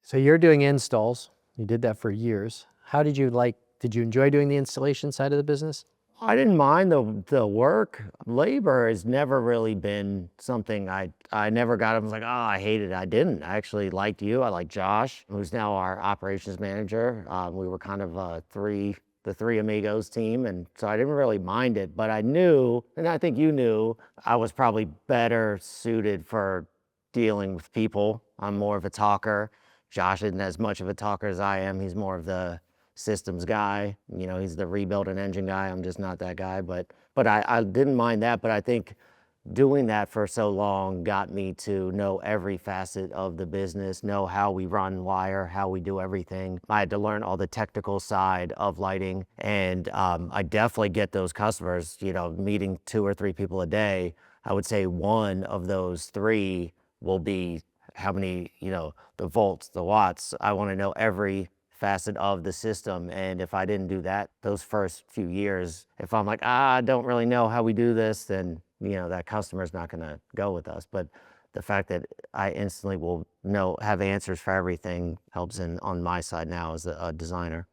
So you're doing installs. You did that for years. How did you enjoy doing the installation side of the business? I didn't mind the work. Labor has never really been something I never got. I was like, oh, I hated it. I didn't. I actually liked you. I like Josh, who's now our operations manager. We were kind of the three amigos team, and so I didn't really mind it. But I knew, and I think you knew, I was probably better suited for dealing with people. I'm more of a talker. Josh isn't as much of a talker as I am. He's more of the systems guy. You know, he's the rebuild and engine guy. I'm just not that guy. But I didn't mind that. But I think doing that for so long got me to know every facet of the business, know how we run wire, how we do everything. I had to learn all the technical side of lighting. And I definitely get those customers, you know, meeting 2 or 3 people a day. I would say one of those 3 will be how many, you know, the volts, the watts. I want to know every facet of the system. And if I didn't do that those first few years, if I'm like, I don't really know how we do this, then, you know, that customer's not going to go with us. But the fact that I instantly will have answers for everything helps on my side now as a designer.